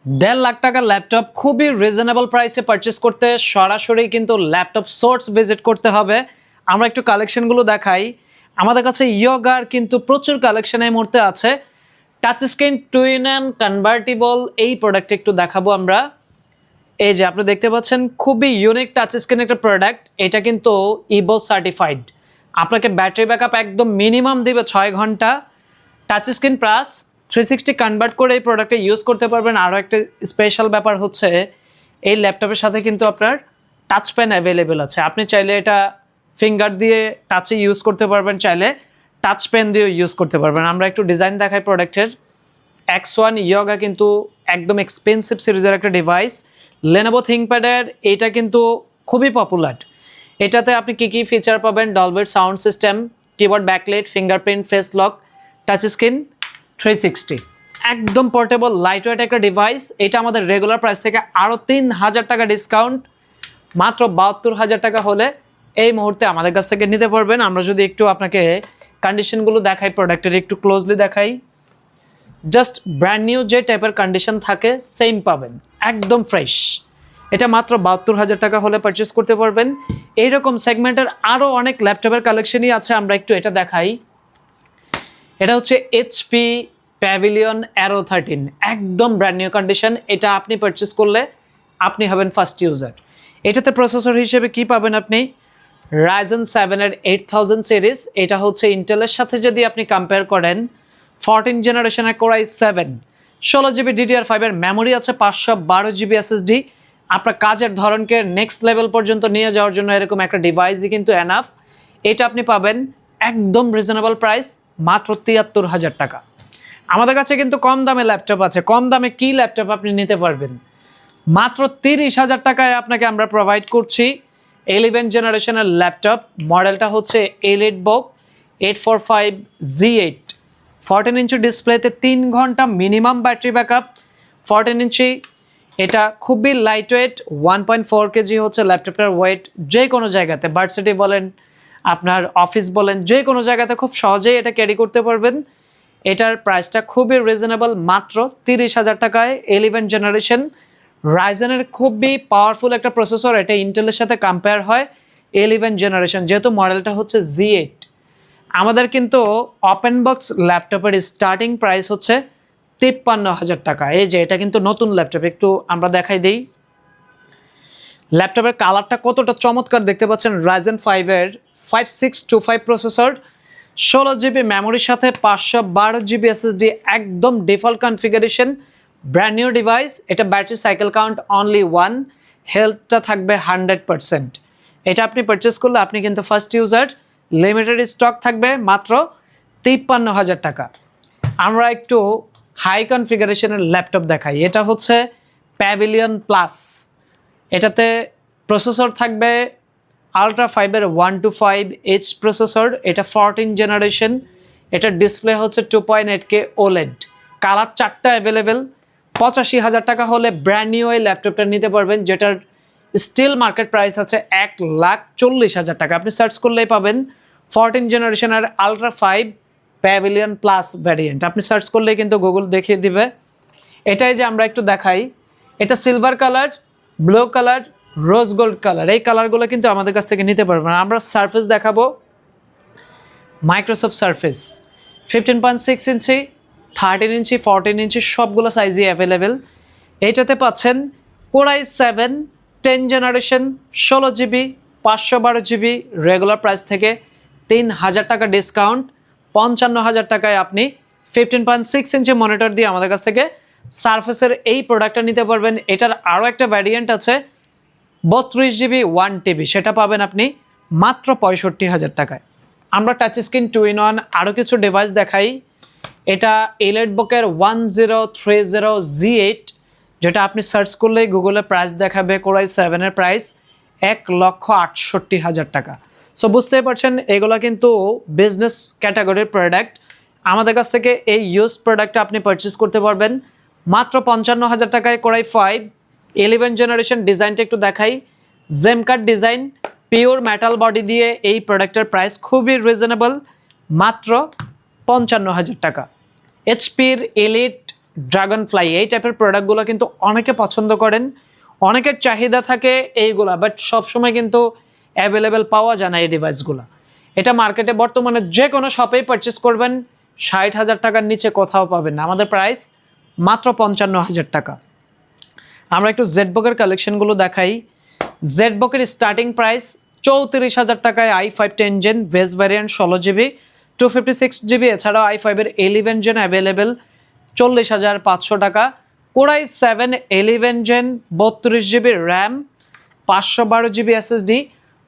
1.5 লাখ টাকার ল্যাপটপ খুবই রিজনেবল প্রাইসে পারচেস করতে সরাসরি কিন্তু ল্যাপটপ সোর্স ভিজিট করতে হবে। আমরা একটু কালেকশনগুলো দেখাই। আমাদের কাছে ইয়োগার কিন্তু প্রচুর কালেকশন এই মুহূর্তে আছে। Touch screen twin and convertible এই প্রোডাক্ট একটু দেখাবো আমরা। এই যে আপনি দেখতে পাচ্ছেন খুবই ইউনিক টাচ স্ক্রিন একটা প্রোডাক্ট। এটা কিন্তু ইবো সার্টিফাইড। আপনাকে ব্যাটারি ব্যাকআপ একদম মিনিমাম দিবে 6 ঘন্টা। টাচ স্ক্রিন প্লাস 360 কনভার্ট করে এই প্রোডাক্টে ইউজ করতে পারবেন। আরও একটা স্পেশাল ব্যাপার হচ্ছে এই ল্যাপটপের সাথে কিন্তু আপনার টাচ পেন অ্যাভেলেবেল আছে। আপনি চাইলে এটা ফিঙ্গার দিয়ে টাচে ইউজ করতে পারবেন, চাইলে টাচ পেন দিয়েও ইউজ করতে পারবেন। আমরা একটু ডিজাইন দেখাই প্রোডাক্টের। X1 ইয়োগা কিন্তু একদম এক্সপেন্সিভ সিরিজের একটা ডিভাইস। লেনোভো থিংকপ্যাডের এটা কিন্তু খুবই পপুলার। এটাতে আপনি কী ফিচার পাবেন? ডলবির sound system, keyboard backlight, fingerprint, face lock, touch screen 360, একদম পোর্টেবল লাইট ওয়েট একটা ডিভাইস। এটা আমাদের রেগুলার প্রাইস থেকে আরও 3000 টাকা ডিসকাউন্ট, মাত্র 72,000 টাকা হলে এই মুহূর্তে আমাদের কাছ থেকে নিতে পারবেন। আমরা যদি একটু আপনাকে কন্ডিশনগুলো দেখাই, প্রোডাক্টের একটু ক্লোজলি দেখাই, জাস্ট ব্র্যান্ড নিউ যে টাইপের কন্ডিশন থাকে সেম পাবেন, একদম ফ্রেশ। এটা মাত্র 72,000 টাকা হলে পারচেস করতে পারবেন। এইরকম সেগমেন্টের আরও অনেক ল্যাপটপের কালেকশনই আছে। আমরা একটু এটা দেখাই। এটা হচ্ছে HP প্যাভিলিয়ন অ্যারো 13, একদম ব্র্যান্ড নিউ কন্ডিশন। এটা আপনি পারচেস করলে আপনি হবেন ফার্স্ট ইউজার। এটাতে প্রসেসর হিসেবে কি পাবেন আপনি? Ryzen 7-এর 8000 series. এটা হচ্ছে ইন্টেলের সাথে যদি আপনি কম্পেয়ার করেন, 14 জেনারেশনের Core i7, 16GB DDR5-এর মেমোরি আছে, 512GB SSD। আপনার কাজের ধরনকে নেক্সট লেভেল পর্যন্ত নিয়ে যাওয়ার জন্য এরকম একটা ডিভাইসই কিন্তু এনাফ। এটা আপনি পাবেন একদম রিজনেবল প্রাইস, মাত্র 73,000 টাকা। আমাদের কাছে কিন্তু কম দামে ল্যাপটপ আছে। কম দামে কি ল্যাপটপ আপনি নিতে পারবেন? মাত্র 30,000 টাকায় আপনাকে আমরা প্রোভাইড করছি 11 জেনারেশনের ল্যাপটপ। মডেলটা হচ্ছে EliteBook 845Z8, 14 ইঞ্চি ডিসপ্লেতে 3 ঘন্টা মিনিমাম ব্যাটারি ব্যাকআপ, 14 ইঞ্চি। এটা খুবই লাইট ওয়েট, 1.4 কেজি হচ্ছে ল্যাপটপটার ওয়েট। যে কোনো জায়গাতে, ভার্সিটি বলেন, আপনার অফিস বলেন, যে কোনো জায়গাতে খুব সহজেই এটা ক্যারি করতে পারবেন। এটার প্রাইসটা খুবই রিজনেবল, মাত্র 30,000 টাকায়। 11 জেনারেশন রাইজেনের খুবই পাওয়ারফুল একটা প্রসেসর। এটা ইন্টেলের সাথে কম্পেয়ার হয় 11 জেনারেশন, যেহেতু মডেলটা হচ্ছে Z8। আমাদের কিন্তু ওপেন বক্স ল্যাপটপের স্টার্টিং প্রাইস হচ্ছে 53,000 টাকা। এই যে এটা কিন্তু নতুন ল্যাপটপ, একটু আমরা দেখাই দিই। ল্যাপটপের কালারটা কতটা চমৎকার দেখতে পাচ্ছেন। Ryzen 5-এর 5625 প্রসেসর, 16GB মেমোরির সাথে 512GB SSD, একদম default configuration, brand new device. এটা ব্যাটারি সাইকেল কাউন্ট অনলি 1, হেলথটা থাকবে 100%। এটা আপনি পারচেস করলে আপনি কিন্তু ফার্স্ট ইউজার। লিমিটেড স্টক থাকবে, মাত্র 53,000 টাকা। আমরা একটু হাই কনফিগারেশনের ল্যাপটপ দেখাই। এটা হচ্ছে প্যাভিলিয়ন প্লাস। এটাতে প্রসেসর থাকবে আলট্রা 5-এর 125H প্রসেসর। এটা 14 জেনারেশন। এটার ডিসপ্লে হচ্ছে 2.8K OLED। কালার 4টা অ্যাভেলেবেল। 85,000 টাকা হলে ব্র্যান্ড নিউ এই ল্যাপটপটা নিতে পারবেন, যেটার স্টিল মার্কেট প্রাইস আছে 1,40,000 টাকা। আপনি সার্চ করলেই পাবেন 14 জেনারেশনের আলট্রা 5 প্যাভিলিয়ন প্লাস ভ্যারিয়েন্ট। আপনি সার্চ করলেই কিন্তু গুগল দেখিয়ে দিবে। এটাই যে আমরা একটু দেখাই, এটা silver colour, blue colour, rose gold colour. এই কালারগুলো কিন্তু আমাদের কাছ থেকে নিতে পারবেন। আমরা সারফেস দেখাবো, মাইক্রোসফট সারফেস 15.6 ইঞ্চি, 13 ইঞ্চি, 14 ইঞ্চি, সবগুলো সাইজই অ্যাভেলেবেল। এইটাতে পাচ্ছেন Core i7 10 generation, 16GB, 512GB। Regular price থেকে 3,000 টাকা ডিসকাউন্ট, 55,000 টাকায় আপনি 15.6 ইঞ্চি মনিটর দিয়ে আমাদের কাছ থেকে সারফেসের এই প্রোডাক্টটা নিতে পারবেন। এটার আরও একটা ভ্যারিয়েন্ট আছে 32GB 1TB, সেটা পাবেন আপনি মাত্র 65,000 টাকায়। আমরা টাচ স্ক্রিন 2-in-1 আরও কিছু ডিভাইস দেখাই। এটা EliteBook-এর 1030Z8, যেটা আপনি সার্চ করলেই গুগলে প্রাইস দেখাবে Core i7-এর প্রাইস 1,68,000 টাকা। সো বুঝতেই পারছেন এগুলো কিন্তু বিজনেস ক্যাটাগরির প্রোডাক্ট। আমাদের কাছ থেকে এই ইউজড প্রোডাক্টটা আপনি পারচেস করতে পারবেন মাত্র 55,000 টাকায়। Core i5 11 generation. ডিজাইনটা একটু দেখাই, gem cut design, pure metal body দিয়ে এই প্রোডাক্টের প্রাইস খুবই রিজনেবল, মাত্র 55,000 টাকা। HP-র Elite ড্রাগন ফ্লাই, এই টাইপের প্রোডাক্টগুলো কিন্তু অনেকে পছন্দ করেন, অনেকের চাহিদা থাকে এইগুলা, বাট সবসময় কিন্তু অ্যাভেলেবেল পাওয়া যায় না এই ডিভাইসগুলো। এটা মার্কেটে বর্তমানে যে কোনো শপেই পারচেস করবেন 60,000 টাকার নিচে কোথাও পাবেন না। আমাদের প্রাইস মাত্র 55,000 টাকা। আমরা একটু জেডবকের কালেকশনগুলো দেখাই। জেডবকের স্টার্টিং প্রাইস 34,000 টাকায় i5 10 gen base variant 16GB 256GB, এছাড়াও i5-এর 11 জেন অ্যাভেলেবেল 40,500 টাকা। Core i 7 11 gen 32GB RAM 512GB SSD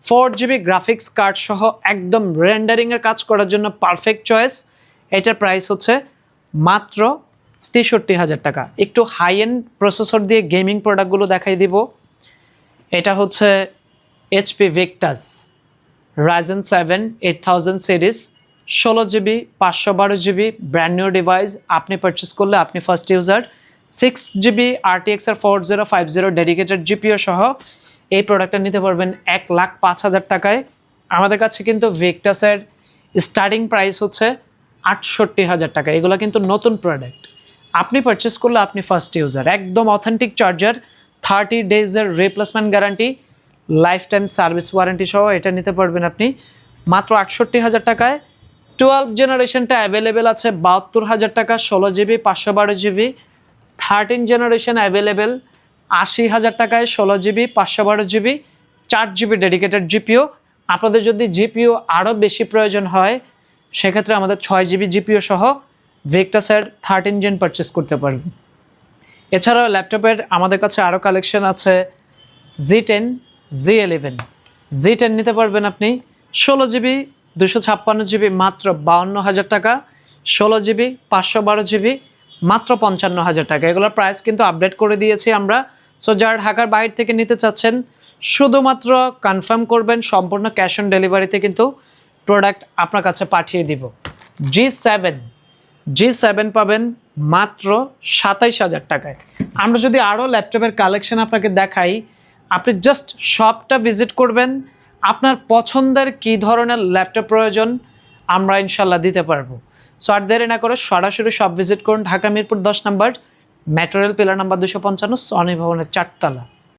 4GB graphics card সহ একদম রেন্ডারিংয়ের কাজ করার জন্য পারফেক্ট চয়েস। এটার প্রাইস হচ্ছে মাত্র 63,000 টাকা। একটু হাই এন্ড প্রসেসর দিয়ে গেমিং প্রোডাক্টগুলো দেখাই দিব। এটা হচ্ছে HP Victus Ryzen 7 8000 series 16GB 512GB brand new device. আপনি পারচেস করলে আপনি first user. 6GB RTX 4050 dedicated GPU সহ এই প্রোডাক্টটা নিতে পারবেন 1,05,000 টাকায়। আমাদের কাছে কিন্তু ভিক্টাসের স্টার্টিং প্রাইস হচ্ছে 68,000 টাকা। এগুলো কিন্তু নতুন প্রোডাক্ট, আপনি পারচেস করলে আপনি ফার্স্ট ইউজার। একদম অথেন্টিক চার্জার, 30 ডেজের replacement guarantee, life time service warranty সহ এটা নিতে পারবেন আপনি মাত্র 68,000 টাকায়। 12 জেনারেশনটা অ্যাভেলেবেল আছে 72,000 টাকা, 16GB 512GB। 13 জেনারেশন অ্যাভেলেবেল 80,000 টাকায়, 16GB 512GB 4GB dedicated GPU। আপনাদের যদি GPU আরও বেশি প্রয়োজন হয় সেক্ষেত্রে আমাদের 6GB GPU সহ ভিক্টাসের 13 জেন পারচেস করতে পারবেন। এছাড়াও ল্যাপটপের আমাদের কাছে আরও কালেকশন আছে। Z10 Z11 Z10 নিতে পারবেন আপনি 16GB 256GB মাত্র 52,000 টাকা, 16GB 512GB মাত্র 55,000 টাকা। এগুলোর প্রাইস কিন্তু আপডেট করে দিয়েছি আমরা। সো যারা ঢাকার বাইরে থেকে নিতে চাচ্ছেন শুধুমাত্র কনফার্ম করবেন, সম্পূর্ণ ক্যাশ অন ডেলিভারিতে কিন্তু প্রোডাক্ট আপনার কাছে পাঠিয়ে দিব। G7 পাবেন মাত্র 27,000 টাকায়। আমরা যদি আরও ল্যাপটপের কালেকশন আপনাকে দেখাই, আপনি জাস্ট শপটা ভিজিট করবেন, আপনার পছন্দের কী ধরনের ল্যাপটপ প্রয়োজন আমরা ইনশাল্লাহ দিতে পারবো। সো আর দেরি না করে সরাসরি শপ ভিজিট করুন, ঢাকা মিরপুর 10 নম্বর, metro rail pillar number 255, Sony ভবনের 4 তলা।